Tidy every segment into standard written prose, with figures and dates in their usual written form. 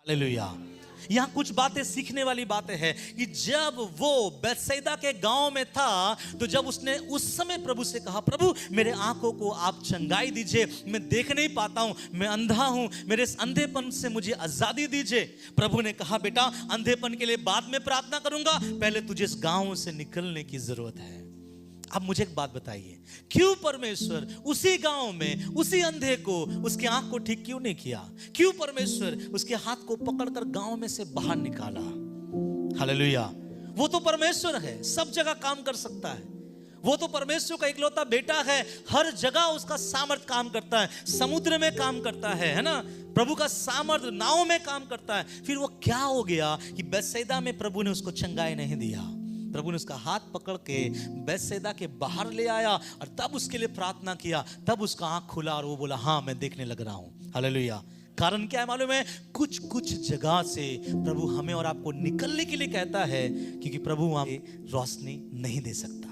Hallelujah. यहाँ कुछ बातें सीखने वाली बातें हैं कि जब वो बैतसैदा के गांव में था, तो जब उसने उस समय प्रभु से कहा, प्रभु मेरे आंखों को आप चंगाई दीजिए, मैं देख नहीं पाता हूं, मैं अंधा हूं, मेरे इस अंधेपन से मुझे आजादी दीजिए। प्रभु ने कहा, बेटा अंधेपन के लिए बाद में प्रार्थना करूंगा, पहले तुझे इस गांव से निकलने की जरूरत है। अब मुझे एक बात बताइए, क्यों परमेश्वर उसी गांव में उसी अंधे को उसके आंख को ठीक क्यों नहीं किया? क्यों परमेश्वर उसके हाथ को पकड़कर गांव में से बाहर निकाला? हालेलुया। वो तो परमेश्वर है, सब जगह काम कर सकता है। वो तो परमेश्वर का इकलौता बेटा है, हर जगह उसका सामर्थ काम करता है, समुद्र में काम करता है ना? प्रभु का सामर्थ नाव में काम करता है। फिर वो क्या हो गया कि बैतसैदा में प्रभु ने उसको चंगाई नहीं दिया? प्रभु ने उसका हाथ पकड़ के बैतसैदा के बाहर ले आया और तब उसके लिए प्रार्थना किया, तब उसका आंख खुला और वो बोला, हाँ मैं देखने लग रहा हूं। हालेलुया। कारण क्या है मालूम है? कुछ कुछ जगह से प्रभु हमें और आपको निकलने के लिए कहता है, क्योंकि प्रभु वहां रोशनी नहीं दे सकता।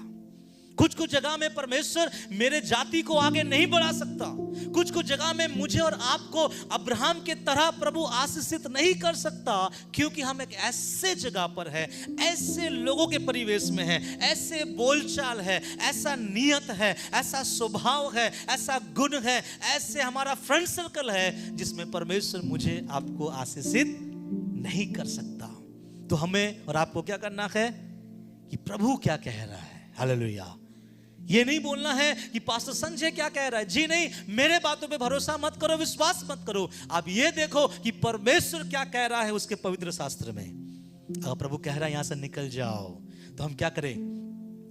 कुछ कुछ जगह में परमेश्वर मेरे जाति को आगे नहीं बढ़ा सकता। कुछ कुछ जगह में मुझे और आपको अब्राहम के तरह प्रभु आशीषित नहीं कर सकता, क्योंकि हम एक ऐसे जगह पर है, ऐसे लोगों के परिवेश में है, ऐसे बोलचाल है, ऐसा नियत है, ऐसा स्वभाव है, ऐसा गुण है, ऐसे हमारा फ्रेंड सर्कल है जिसमें परमेश्वर मुझे आपको आशीषित नहीं कर सकता। तो हमें और आपको क्या करना है कि प्रभु क्या कह रहा है। हालेलुया। ये नहीं बोलना है कि पास्टर संजय क्या कह रहा है, जी नहीं, मेरे बातों पे भरोसा मत करो, विश्वास मत करो। आप ये देखो कि परमेश्वर क्या कह रहा है उसके पवित्र शास्त्र में। अगर प्रभु कह रहा है यहां से निकल जाओ, तो हम क्या करें?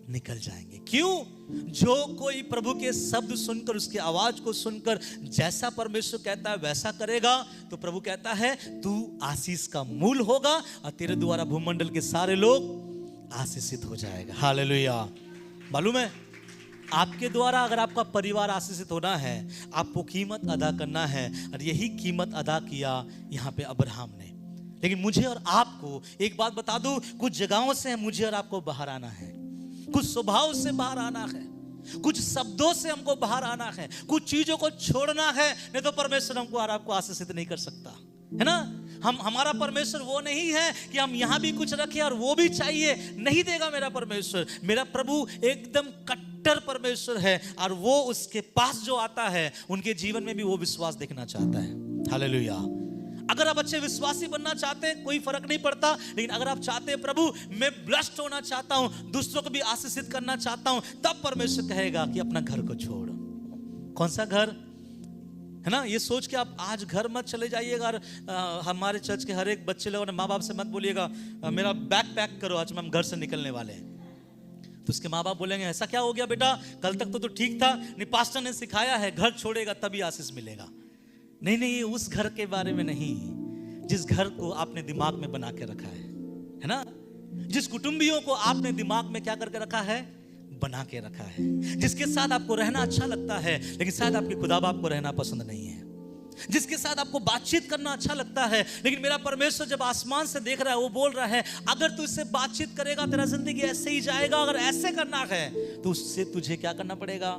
निकल जाएंगे। क्यों? जो कोई प्रभु के शब्द सुनकर, उसकी आवाज को सुनकर जैसा परमेश्वर कहता है वैसा करेगा, तो प्रभु कहता है तू आशीष का मूल होगा और तेरे द्वारा भूमंडल के सारे लोग आशीषित हो जाएगा। हालेलुया। मालूम है, आपके द्वारा अगर आपका परिवार आशीषित होना है, आपको कीमत अदा करना है, और यही कीमत अदा किया यहाँ पे अब्राहम ने। लेकिन मुझे और आपको एक बात बता दूं, कुछ जगहों से मुझे और आपको बाहर आना है, कुछ स्वभाव से बाहर आना है, कुछ शब्दों से हमको बाहर आना है, कुछ चीजों को छोड़ना है, नहीं तो परमेश्वर हमको और आपको आशीषित नहीं कर सकता, है ना? हमारा परमेश्वर वो नहीं है कि हम यहां भी कुछ रखें और वो भी चाहिए, नहीं देगा मेरा परमेश्वर। मेरा प्रभु एकदम कट्टर परमेश्वर है, और वो उसके पास जो आता है उनके जीवन में भी वो विश्वास देखना चाहता है। हालेलुया। अगर आप अच्छे विश्वासी बनना चाहते हैं, कोई फर्क नहीं पड़ता, लेकिन अगर आप चाहते हैं प्रभु मैं ब्लेस्ड होना चाहता हूं, दूसरों को भी आशीषित करना चाहता हूं, तब परमेश्वर कहेगा कि अपना घर को छोड़। कौन सा घर? है ना? ये सोच के आप आज घर मत चले जाइएगा। और हमारे चर्च के हर एक बच्चे लोगों ने माँ बाप से मत बोलिएगा मेरा बैग पैक करो, आज हम घर से निकलने वाले हैं। तो उसके माँ बाप बोलेंगे ऐसा क्या हो गया बेटा, कल तक तो ठीक था। नहीं, पास्टर ने सिखाया है घर छोड़ेगा तभी आशीष मिलेगा। नहीं नहीं, ये उस घर के बारे में नहीं, जिस घर को आपने दिमाग में बना के रखा है ना? जिस कुटुंबियों को आपने दिमाग में क्या करके रखा है? बना के रखा है। जिसके साथ आपको रहना अच्छा लगता है, लेकिन शायद आपके खुदा बाप को रहना पसंद नहीं है। जिसके साथ आपको बातचीत करना अच्छा लगता है, लेकिन मेरा परमेश्वर जब आसमान से देख रहा है, वो बोल रहा है अगर तू इससे बातचीत करेगा तेरा जिंदगी ऐसे ही जाएगा, अगर ऐसे करना है तो उससे तुझे क्या करना पड़ेगा?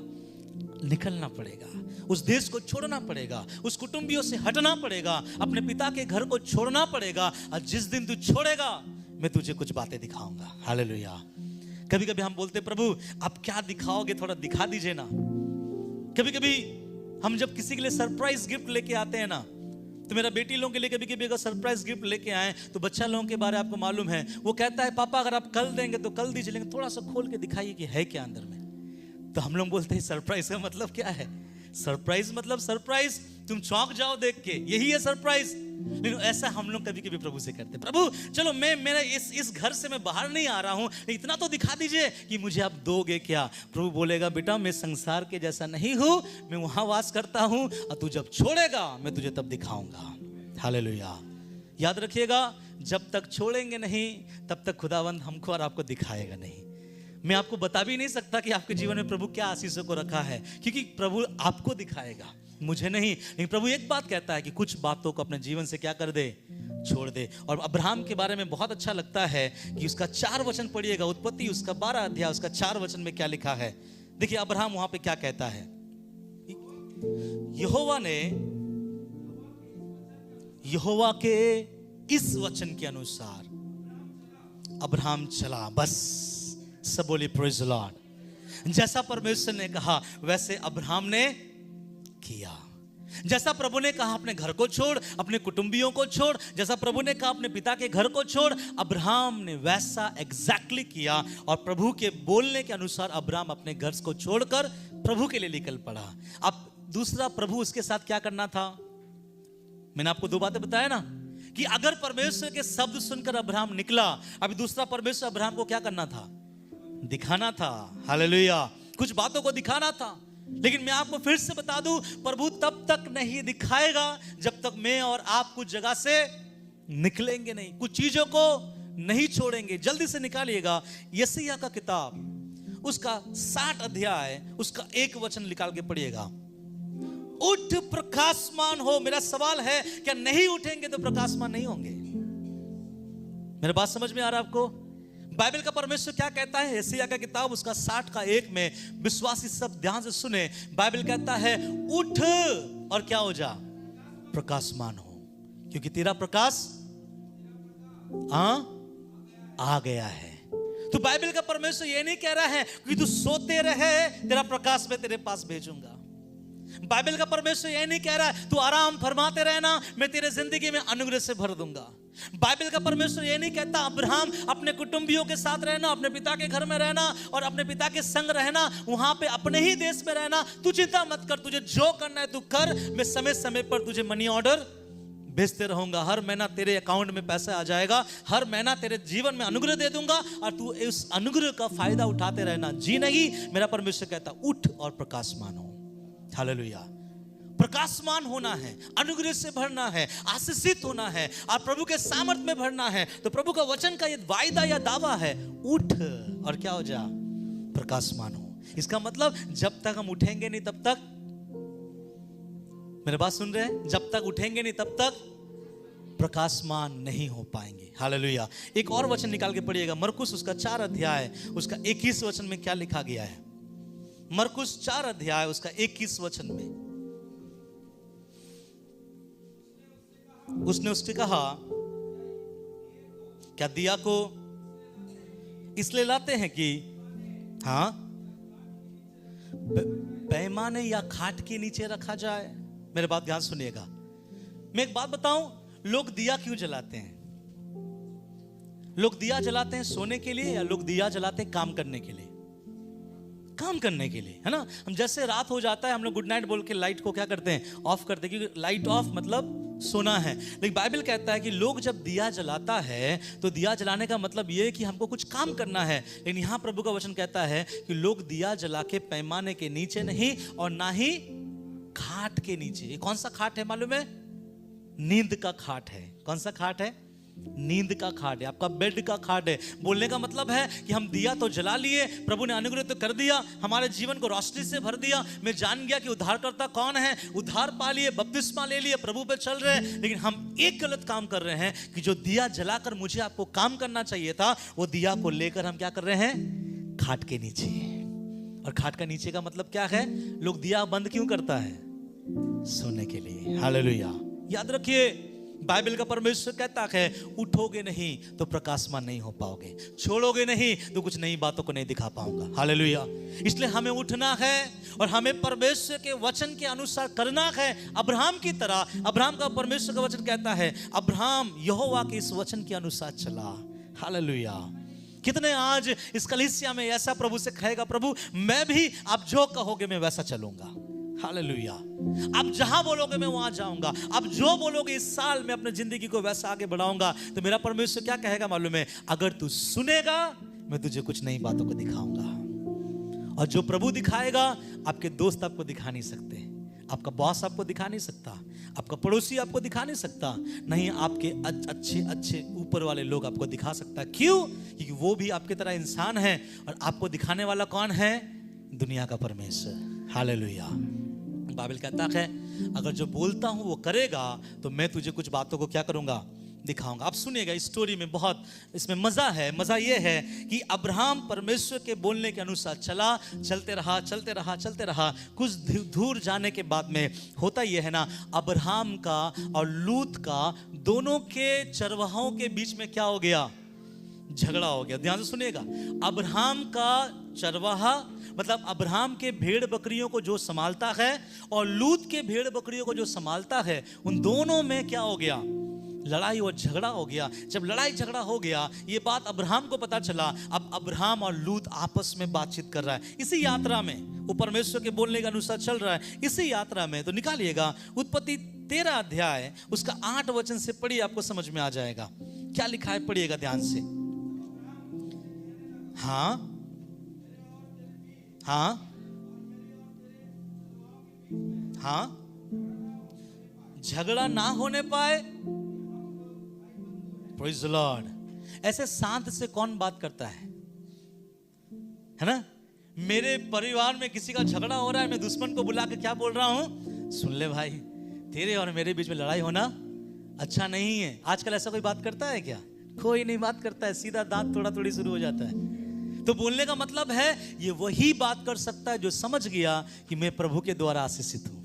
निकलना पड़ेगा, उस देश को छोड़ना पड़ेगा, उस कुटुंबियों से हटना पड़ेगा, अपने पिता के घर को छोड़ना पड़ेगा। और जिस दिन तू छोड़ेगा मैं तुझे कुछ बातें दिखाऊंगा। हालेलुया। कभी कभी हम बोलते प्रभु आप क्या दिखाओगे, थोड़ा दिखा दीजिए ना। कभी कभी हम जब किसी के लिए सरप्राइज गिफ्ट लेके आते हैं ना, तो मेरा बेटी लोगों के लिए कभी कभी अगर सरप्राइज गिफ्ट लेके आए, तो बच्चा लोगों के बारे में आपको मालूम है, वो कहता है पापा अगर आप कल देंगे तो कल दीजिए, लेकिन थोड़ा सा खोल के दिखाइए कि है क्या अंदर में। तो हम लोग बोलते हैं सरप्राइज का मतलब क्या है? सरप्राइज मतलब सरप्राइज, तुम चौंक जाओ देख के, यही है सरप्राइज। लेकिन ऐसा हम लोग कभी कभी प्रभु से करते, प्रभु चलो मैं मेरा इस घर से मैं बाहर नहीं आ रहा हूं, इतना तो दिखा दीजिए कि मुझे आप दोगे क्या। प्रभु बोलेगा बेटा मैं संसार के जैसा नहीं हूं, मैं वहां वास करता हूं, और तू जब छोड़ेगा मैं तुझे तब दिखाऊंगा। हालेलुया। याद रखिएगा, जब तक छोड़ेंगे नहीं तब तक खुदावंद हमको और आपको दिखाएगा नहीं। मैं आपको बता भी नहीं सकता कि आपके जीवन में प्रभु क्या आशीषों को रखा है, क्योंकि प्रभु आपको दिखाएगा, मुझे नहीं। लेकिन प्रभु एक बात कहता है कि कुछ बातों को अपने जीवन से क्या कर दे? छोड़ दे। और अब्राहम के बारे में बहुत अच्छा लगता है कि उसका 4 वचन पढ़िएगा, उत्पत्ति उसका 12 अध्याय उसका 4 वचन में क्या लिखा है। देखिए अब्राहम वहां पे क्या कहता है, यहोवा ने यहोवा के इस वचन के अनुसार अब्राहम चला। बस सब बोले प्रेज द लॉर्ड। जैसा परमेश्वर ने कहा वैसे अब्राहम ने किया। जैसा प्रभु ने कहा अपने घर को छोड़, अपने कुटुंबियों को छोड़, जैसा प्रभु ने कहा अपने पिता के घर को छोड़, अब्राहम ने वैसा एग्जैक्टली किया। और प्रभु के बोलने के अनुसार अब्राहम अपने घर को छोड़कर प्रभु के लिए निकल पड़ा। अब दूसरा, प्रभु उसके साथ क्या करना था? मैंने आपको दो बातें बताया ना कि अगर परमेश्वर के शब्द सुनकर अब्राहम निकला, अभी दूसरा परमेश्वर अब्राहम को क्या करना था? दिखाना था। हालेलुया, कुछ बातों को दिखाना था। लेकिन मैं आपको फिर से बता दूं, प्रभु तब तक नहीं दिखाएगा जब तक मैं और आप कुछ जगह से निकलेंगे नहीं, कुछ चीजों को नहीं छोड़ेंगे। जल्दी से निकालिएगा यशायाह का किताब, उसका 60 अध्याय, उसका 1 वचन निकाल के पढ़िएगा। उठ प्रकाशमान हो। मेरा सवाल है, क्या नहीं उठेंगे तो प्रकाशमान नहीं होंगे? मेरी बात समझ में आ रहा है आपको? बाइबल का परमेश्वर क्या कहता है? यशायाह का किताब उसका 60 का 1 में, विश्वासी सब ध्यान से सुने। बाइबल कहता है उठ और क्या हो जा? प्रकाशमान हो, क्योंकि तेरा प्रकाश आ गया है। तो बाइबल का परमेश्वर ये नहीं कह रहा है कि तू सोते रहे, तेरा प्रकाश मैं तेरे पास भेजूंगा। बाइबल का परमेश्वर ये नहीं कह रहा है तू आराम फरमाते रहना, मैं तेरे जिंदगी में अनुग्रह से भर दूंगा। बाइबल का परमेश्वर ये नहीं कहता अब्राहम अपने कुटुंबियों के साथ रहना, अपने पिता के घर में रहना और अपने पिता के संग रहना, वहां पे अपने ही देश में रहना, तू चिंता मत कर, तुझे जो करना है तू कर, मैं समय समय पर तुझे मनी ऑर्डर भेजते रहूंगा, हर महीना तेरे अकाउंट में पैसा आ जाएगा, हर महीना तेरे जीवन में अनुग्रह दे दूंगा और तू इस अनुग्रह का फायदा उठाते रहना। जी नहीं, मेरा परमेश्वर कहता उठ और प्रकाशमान हो। हालेलुया, प्रकाशमान होना है, अनुग्रह से भरना है, आशीषित होना है और प्रभु के सामर्थ्य में भरना है। तो प्रभु का वचन का ये वायदा या दावा है, उठ और क्या हो जा? प्रकाशमान हो। इसका मतलब जब तक हम उठेंगे नहीं तब तक, मेरे बात सुन रहे हैं? जब तक उठेंगे नहीं तब तक प्रकाशमान नहीं हो पाएंगे। हालेलुया। एक और वचन निकाल के पढ़िएगा, मरकुस उसका 4 अध्याय, उसका 21 वचन में क्या लिखा गया है? मरकुस 4 अध्याय उसका 21 वचन में उसने उससे कहा, क्या दिया को इसलिए लाते हैं कि पैमाने या खाट के नीचे रखा जाए? मेरे बात ध्यान सुनिएगा। मैं एक बात बताऊं, लोग दिया क्यों जलाते हैं? लोग दिया जलाते हैं सोने के लिए या लोग दिया जलाते हैं काम करने के लिए? काम करने के लिए, है ना। हम जैसे रात हो जाता है हम लोग गुड नाइट बोल के लाइट को क्या करते हैं? ऑफ करते हैं, क्योंकि लाइट ऑफ मतलब सोना है। लेकिन बाइबल कहता है कि लोग जब दिया जलाता है तो दिया जलाने का मतलब यह है कि हमको कुछ काम करना है। लेकिन यहां प्रभु का वचन कहता है कि लोग दिया जला के पैमाने के नीचे नहीं और ना ही खाट के नीचे। ये कौन सा खाट है मालूम है? नींद का खाट है। कौन सा खाट है? नींद का खाट है, आपका बेड का खाट है। बोलने का मतलब है कि हम दिया तो जला लिए, प्रभु ने अनुग्रह तो कर दिया, हमारे जीवन को रोशनी से भर दिया, मैं जान गया कि उद्धारकर्ता कौन है, उद्धार पा लिए, बपतिस्मा ले लिए, प्रभु पे चल रहे हैं। लेकिन हम एक गलत काम कर रहे हैं कि जो दिया जलाकर मुझे आपको काम करना चाहिए था, वो दिया को लेकर हम क्या कर रहे हैं? खाट के नीचे। और खाट का नीचे का मतलब क्या है? लोग दिया बंद क्यों करता है? सोने के लिए। हालेलुया। याद रखिए, बाइबल का परमेश्वर कहता है उठोगे नहीं तो प्रकाशमान नहीं हो पाओगे, छोड़ोगे नहीं तो कुछ नई बातों को नहीं दिखा पाऊंगा। हालेलुया। इसलिए हमें उठना है और हमें परमेश्वर के वचन के अनुसार करना है, अब्राहम की तरह। अब्राहम का परमेश्वर का वचन कहता है अब्राहम यहोवा के इस वचन के अनुसार चला। हालेलुया। कितने आज इस कलीसिया में ऐसा प्रभु से कहेगा, प्रभु मैं भी आप जो कहोगे मैं वैसा चलूंगा। हालेलुया। आप जहां बोलोगे मैं वहां जाऊंगा, आप जो बोलोगे इस साल में अपने जिंदगी को वैसा आगे बढ़ाऊंगा। तो मेरा परमेश्वर क्या कहेगा मालूम है? अगर तू सुनेगा मैं तुझे कुछ नई बातों को दिखाऊंगा। और जो प्रभु दिखाएगा आपके दोस्त आपको दिखा नहीं सकते, आपका बॉस आपको दिखा नहीं सकता, आपका पड़ोसी आपको दिखा नहीं सकता, नहीं आपके अच्छे अच्छे ऊपर वाले लोग आपको दिखा सकता। क्यों? क्योंकि वो भी आपकी तरह इंसान है और आपको दिखाने वाला कौन है? दुनिया का परमेश्वर। हालेलुया। बाइबल कहता है अगर जो बोलता हूं वो करेगा तो मैं तुझे कुछ बातों को क्या करूंगा? दिखाऊंगा। आप सुनिएगा, इस स्टोरी में बहुत इसमें मजा है। मजा यह है कि अब्राहम परमेश्वर के बोलने के अनुसार चला, चलते रहा चलते रहा चलते रहा। कुछ दूर जाने के बाद में होता यह है ना, अब्राहम का और लूत का दोनों के चरवाहों के बीच में क्या हो गया? झगड़ा हो गया। ध्यान से सुनिएगा, अब्राहम का चरवाहा मतलब अब्राहम के भेड़ बकरियों को जो संभालता है और लूत के भेड़ बकरियों को जो संभालता है, उन दोनों में क्या हो गया? लड़ाई और झगड़ा हो गया। जब लड़ाई झगड़ा हो गया, ये बात अब्राहम को पता चला। अब अब्राहम और लूत आपस में बातचीत कर रहा है। इसी यात्रा में वो परमेश्वर के बोलने के अनुसार चल रहा है। इसी यात्रा में तो निकालिएगा उत्पत्ति 13 अध्याय उसका 8 वचन से पढ़िए, आपको समझ में आ जाएगा क्या लिखा है। पढ़िएगा ध्यान से। हाँ हाँ हाँ, झगड़ा ना होने पाए। Praise the Lord. ऐसे शांत से कौन बात करता है ना? मेरे परिवार में किसी का झगड़ा हो रहा है, मैं दुश्मन को बुला के क्या बोल रहा हूं? सुन ले भाई, तेरे और मेरे बीच में लड़ाई होना अच्छा नहीं है। आजकल ऐसा कोई बात करता है क्या? कोई नहीं बात करता है, सीधा दांत थोड़ा थोड़ी शुरू हो जाता है। तो बोलने का मतलब है ये वही बात कर सकता है जो समझ गया कि मैं प्रभु के द्वारा आशीषित हूं।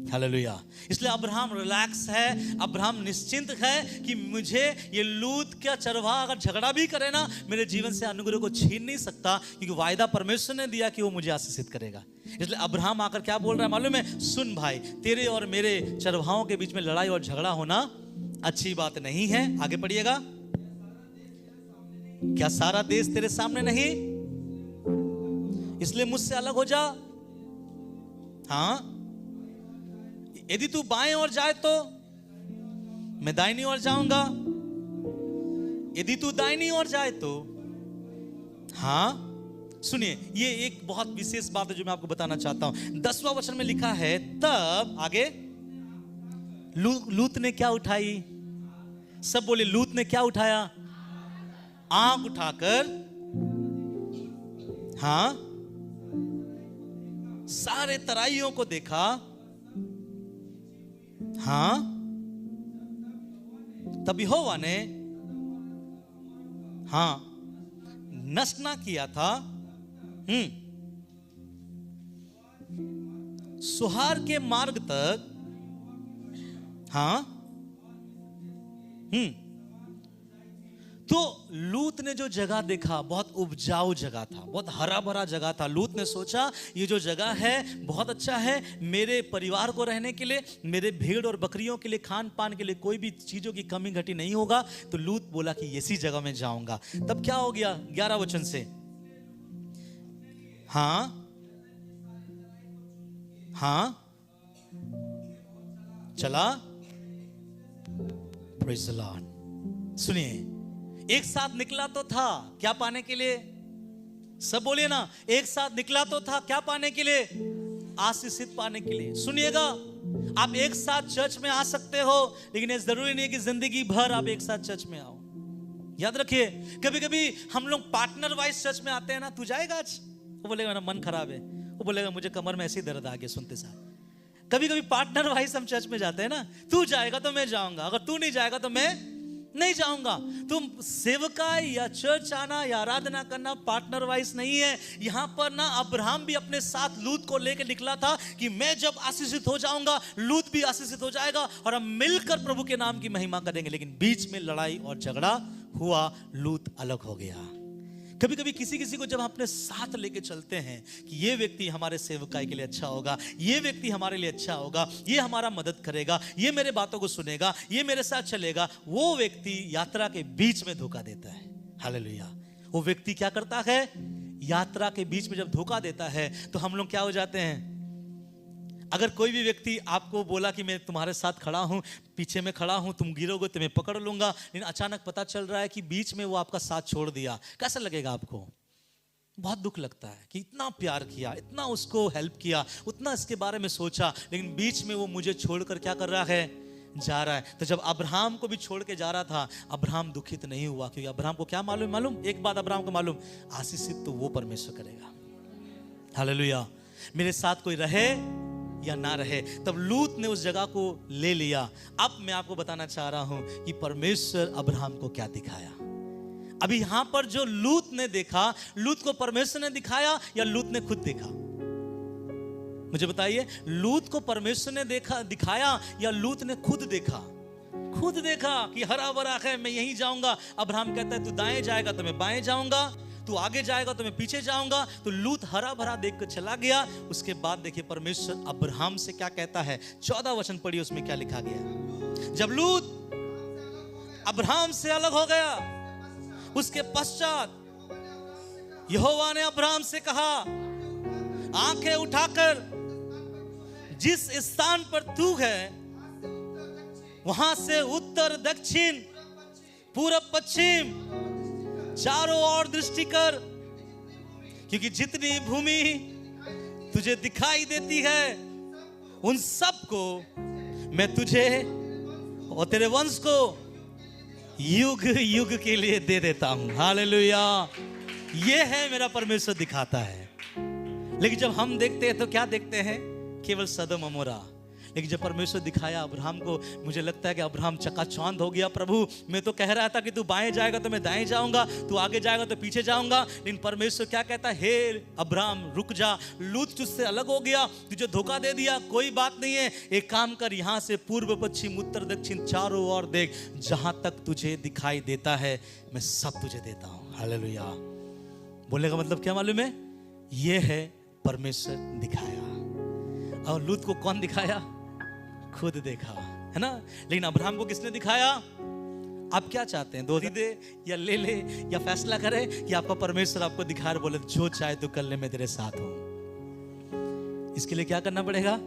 हालेलुया। इसलिए अब्राहम रिलैक्स है, अब्राहम निश्चिंत है कि मुझे ये लूत का चरवाहा अगर झगड़ा भी करे ना, मेरे जीवन से अनुग्रह को छीन नहीं सकता, क्योंकि वायदा परमेश्वर ने दिया कि वो मुझे आशीषित करेगा। इसलिए अब्राहम आकर क्या बोल रहा है मालूम है? सुन भाई, तेरे और मेरे चरवाहों के बीच में लड़ाई और झगड़ा होना अच्छी बात नहीं है। आगे पढ़िएगा। क्या सारा देश तेरे सामने नहीं? इसलिए मुझसे अलग हो जा। हाँ, यदि तू बाएं ओर जाए तो मैं दाहिनी ओर जाऊंगा, यदि तू दाहिनी ओर जाए तो। हाँ सुनिए, ये एक बहुत विशेष बात है जो मैं आपको बताना चाहता हूं। 10वां वचन में लिखा है, तब आगे लूत ने क्या उठाई? सब बोले, लूत ने क्या उठाया? आंख उठाकर हाँ सारे तराइयों को देखा। हाँ, तब यहोवा ने हाँ नष्ट ना किया था सुहार के मार्ग तक। हाँ तो लूत ने जो जगह देखा बहुत उपजाऊ जगह था, बहुत हरा भरा जगह था। लूत ने सोचा ये जो जगह है बहुत अच्छा है, मेरे परिवार को रहने के लिए, मेरे भेड़ और बकरियों के लिए, खान पान के लिए कोई भी चीजों की कमी घटी नहीं होगा। तो लूत बोला कि इसी जगह में जाऊंगा। तब क्या हो गया? 11 वचन से हाँ हाँ चला। Praise the Lord. सुनिए, एक साथ निकला तो था क्या पाने के लिए? सब बोलिए ना, एक साथ निकला तो था क्या पाने के लिए? आशीषित पाने के लिए। सुनिएगा, आप एक साथ चर्च में आ सकते हो, लेकिन ये जरूरी नहीं है कि जिंदगी भर आप एक साथ चर्च में आओ। याद रखिए, कभी कभी हम लोग पार्टनर वाइज चर्च में आते हैं ना। तू जाएगा आज? वो बोलेगा ना मन खराब है। वो बोलेगा मुझे कमर में ऐसी दर्द आ गया सुनते साथ। कभी कभी पार्टनर वाइज हम चर्च में जाते हैं ना। तू जाएगा तो मैं जाऊंगा, अगर तू नहीं जाएगा तो मैं नहीं जाऊंगा। तुम सेवकाई या चर्च आना या आराधना करना पार्टनर वाइज नहीं है। यहां पर ना अब्राहम भी अपने साथ लूत को लेकर निकला था कि मैं जब आशीषित हो जाऊंगा, लूत भी आशीषित हो जाएगा और हम मिलकर प्रभु के नाम की महिमा करेंगे। लेकिन बीच में लड़ाई और झगड़ा हुआ, लूत अलग हो गया। कभी कभी किसी किसी को जब हम अपने साथ लेके चलते हैं कि ये व्यक्ति हमारे सेवकाई के लिए अच्छा होगा, ये व्यक्ति हमारे लिए अच्छा होगा, ये हमारा मदद करेगा, ये मेरे बातों को सुनेगा, ये मेरे साथ चलेगा, वो व्यक्ति यात्रा के बीच में धोखा देता है। हालेलुया। वो व्यक्ति क्या करता है? यात्रा के बीच में जब धोखा देता है तो हम लोग क्या हो जाते हैं? अगर कोई भी व्यक्ति आपको बोला कि मैं तुम्हारे साथ खड़ा हूं, पीछे में खड़ा हूं, तुम गिरोगे तो मैं पकड़ लूंगा, लेकिन अचानक पता चल रहा है कि बीच में वो आपका साथ छोड़ दिया, कैसा लगेगा आपको? बहुत दुख लगता है कि इतना प्यार किया, इतना उसको हेल्प किया, उतना इसके बारे में सोचा, लेकिन बीच में वो मुझे छोड़कर क्या कर रहा है? जा रहा है। तो जब अब्राहम को भी छोड़ के जा रहा था, अब्राहम दुखित नहीं हुआ, क्योंकि अब्राहम को क्या मालूम? एक बात अब्राहम को मालूम, आशीषित तो वो परमेश्वर करेगा। हालेलुया। मेरे साथ कोई रहे या ना रहे। तब लूत ने उस जगह को ले लिया। अब मैं आपको बताना चाह रहा हूं कि परमेश्वर अब्राहम को क्या दिखाया। अभी यहां पर जो लूत ने देखा, लूत को परमेश्वर ने दिखाया या लूत ने खुद देखा? मुझे बताइए, लूत को परमेश्वर ने दिखाया या लूत ने खुद देखा? खुद देखा कि हरा भरा है, मैं यहीं जाऊंगा। अब्राहम कहता है तू दाएं जाएगा तो मैं बाएं जाऊंगा, तू आगे जाएगा तो मैं पीछे जाऊंगा। तो लूत हरा भरा देख कर चला गया। उसके बाद देखिए परमेश्वर अब्राहम से क्या कहता है। 14 वचन पढ़िए, उसमें क्या लिखा गया। जब लूत अब्राहम से अलग हो गया, उसके पश्चात यहोवा ने अब्राहम से कहा, आंखें उठाकर जिस स्थान पर तू है वहां से उत्तर दक्षिण पूरब पश्चिम चारों ओर दृष्टि कर, क्योंकि जितनी भूमि तुझे दिखाई देती है उन सब को मैं तुझे और तेरे वंश को युग युग के लिए दे देता हूं। हालेलुया। ये है मेरा परमेश्वर दिखाता है। लेकिन जब हम देखते हैं तो क्या देखते हैं? केवल सदम अमोरा। लेकिन जब परमेश्वर दिखाया अब्राहम को, मुझे लगता है कि अब्राहम चकाचौंध हो गया। प्रभु मैं तो कह रहा था कि तू बाएं जाएगा तो मैं दाएं जाऊंगा, तू आगे जाएगा तो पीछे जाऊंगा। लेकिन परमेश्वर क्या कहता है, हे अब्राहम रुक जा, लूत तुझसे अलग हो गया, तुझे धोखा दे दिया, कोई बात नहीं है। एक काम कर, यहां से पूर्व पश्चिम उत्तर दक्षिण चारों ओर देख, जहां तक तुझे दिखाई देता है मैं सब तुझे देता हूं। हालेलुया। बोलने का मतलब क्या मालूम है? ये है परमेश्वर दिखाया। और लूत को कौन दिखाया? खुद देखा, है ना। लेकिन अब्राहम को किसने दिखाया? आप क्या चाहते हैं, दो दे या ले ले या फैसला करे कि आपका परमेश्वर आपको दिखा रहा, बोले जो चाहे तो कर ले, मैं तेरे साथ हूं। इसके लिए क्या करना पड़ेगा?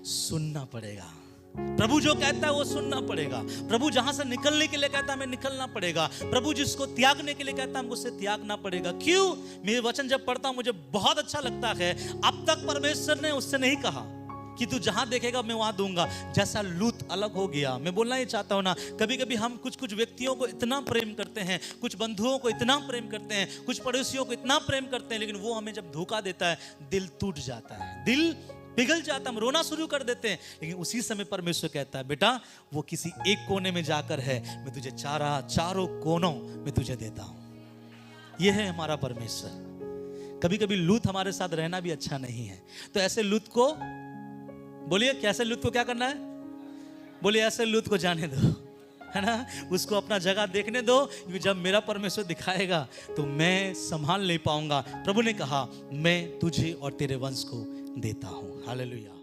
सुनना पड़ेगा। प्रभु जो कहता है वो सुनना पड़ेगा। प्रभु जहां से निकलने के लिए कहता है हमें निकलना पड़ेगा। प्रभु जिसको त्यागने के लिए कहता है हमको उससे त्यागना पड़ेगा। क्यों? मेरे वचन जब पढ़ता हूं मुझे बहुत अच्छा लगता है। अब तक परमेश्वर ने उससे नहीं कहा कि तू जहां देखेगा मैं वहां दूंगा। जैसा लूत अलग हो गया, मैं बोलना ही चाहता हूं ना, कभी कभी हम कुछ व्यक्तियों को इतना प्रेम करते हैं, कुछ बंधुओं को इतना प्रेम करते हैं, कुछ पड़ोसियों को इतना प्रेम करते हैं, लेकिन वो हमें जब धोखा देता है दिल टूट जाता है, दिल पिघल जाता, हम रोना शुरू कर देते हैं। लेकिन उसी समय परमेश्वर कहता है बेटा वो किसी एक कोने में जाकर है, मैं तुझे चारों कोनों में तुझे देता हूं। यह है हमारा परमेश्वर। कभी कभी लूत हमारे साथ रहना भी अच्छा नहीं है, तो ऐसे लूत को बोलिए, कैसे लूत को क्या करना है? बोलिए ऐसे लूत को जाने दो, है ना। उसको अपना जगह देखने दो, क्योंकि जब मेरा परमेश्वर दिखाएगा तो मैं संभाल नहीं पाऊंगा। प्रभु ने कहा मैं तुझे और तेरे वंश को देता हूं। हालेलुया।